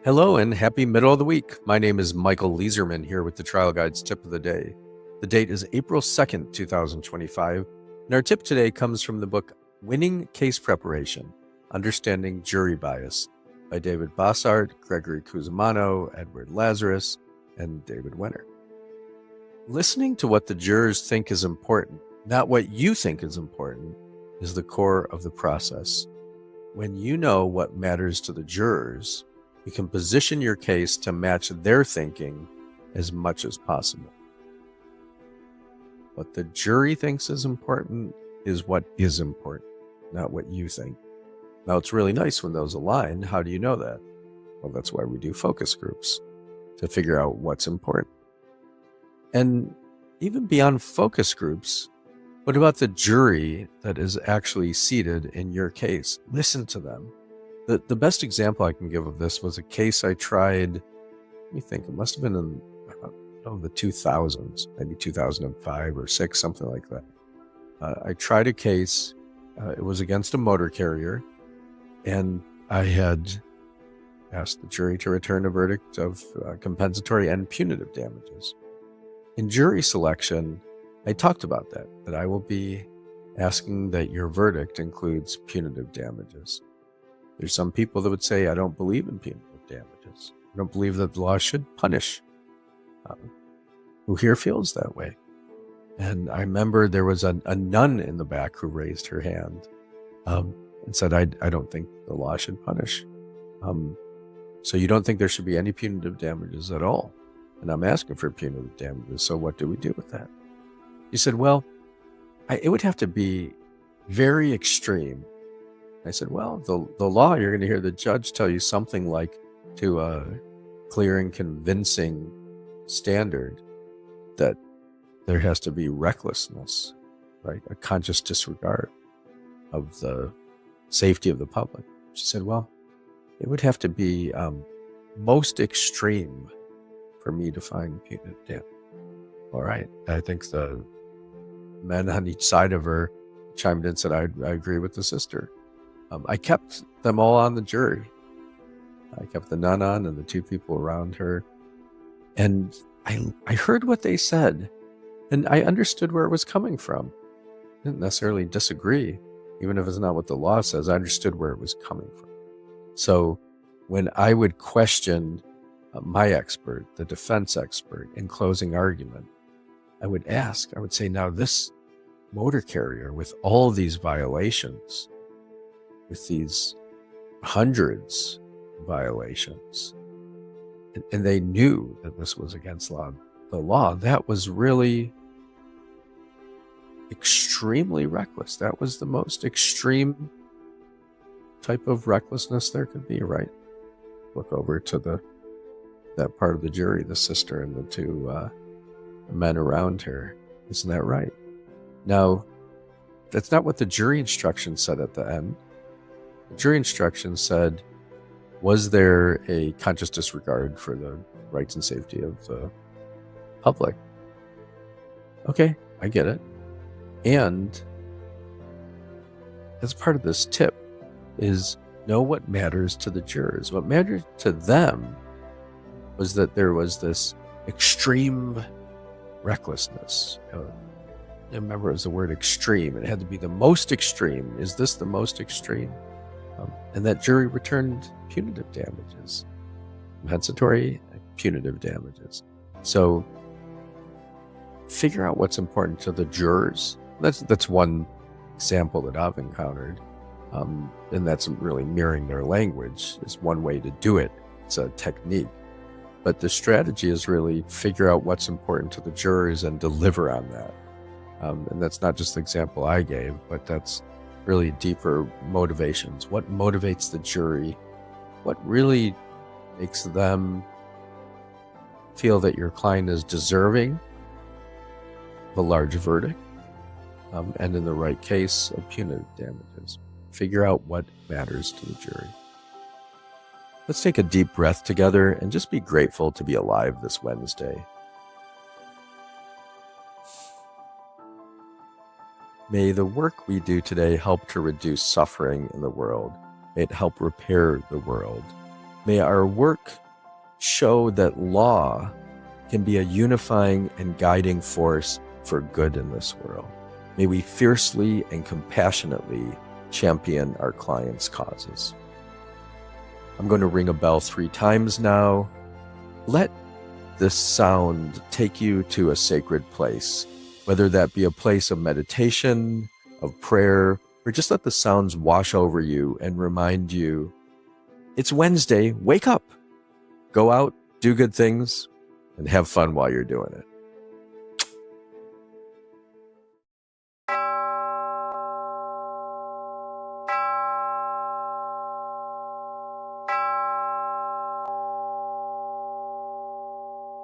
Hello and happy middle of the week. My name is Michael Leeserman here with the Trial Guide's tip of the day. The date is April 2nd, 2025, and our tip today comes from the book Winning Case Preparation, Understanding Jury Bias by David Bossart, Gregory Cusimano, Edward Lazarus, and David Wenner. Listening to what the jurors think is important, not what you think is important, is the core of the process. When you know what matters to the jurors, you can position your case to match their thinking as much as possible. What the jury thinks is important is what is important, not what you think. Now, it's really nice when those align. How do you know that? Well, that's why we do focus groups, to figure out what's important. And even beyond focus groups, what about the jury that is actually seated in your case? Listen to them. The best example I can give of this was a case I tried, let me think, it must have been in the 2000s, maybe 2005 or 6, something like that. I tried a case, it was against a motor carrier, and I had asked the jury to return a verdict of compensatory and punitive damages. In jury selection, I talked about that I will be asking that your verdict includes punitive damages. There's some people that would say, I don't believe in punitive damages. I don't believe that the law should punish. Who here feels that way? And I remember there was a nun in the back who raised her hand and said, I don't think the law should punish. So you don't think there should be any punitive damages at all? And I'm asking for punitive damages, so what do we do with that? He said, well, it would have to be very extreme. I said, well, the law, you're going to hear the judge tell you something like, to a clear and convincing standard, that there has to be recklessness, right? A conscious disregard of the safety of the public. She said, well, it would have to be most extreme for me to find punitive damage. All right. I think the men on each side of her chimed in and said, I agree with the sister. I kept them all on the jury. I kept the nun on and the two people around her. And I heard what they said, and I understood where it was coming from. I didn't necessarily disagree, even if it's not what the law says. I understood where it was coming from. So when I would question my expert, the defense expert, in closing argument, I would say, now this motor carrier with all these violations, with these hundreds of violations, and they knew that this was against the law, that was really extremely reckless. That was the most extreme type of recklessness there could be, right? Look over to that part of the jury, the sister and the two men around her. Isn't that right? Now, that's not what the jury instruction said at the end. The jury instruction said, was there a conscious disregard for the rights and safety of the public? Okay, I get it. And as part of this tip is know what matters to the jurors. What mattered to them was that there was this extreme recklessness. I remember it was the word extreme. It had to be the most extreme. Is this the most extreme? And that jury returned punitive damages, compensatory and punitive damages. So figure out what's important to the jurors. That's one example that I've encountered. And that's really mirroring their language is one way to do it. It's a technique. But the strategy is really figure out what's important to the jurors and deliver on that. And that's not just the example I gave, but that's really deeper motivations. What motivates the jury? What really makes them feel that your client is deserving of a large verdict, and in the right case of punitive damages? Figure out what matters to the jury. Let's take a deep breath together and just be grateful to be alive this Wednesday. May the work we do today help to reduce suffering in the world. May it help repair the world. May our work show that law can be a unifying and guiding force for good in this world. May we fiercely and compassionately champion our clients' causes. I'm going to ring a bell 3 times now. Let this sound take you to a sacred place, whether that be a place of meditation, of prayer, or just let the sounds wash over you and remind you, it's Wednesday, wake up, go out, do good things, and have fun while you're doing it.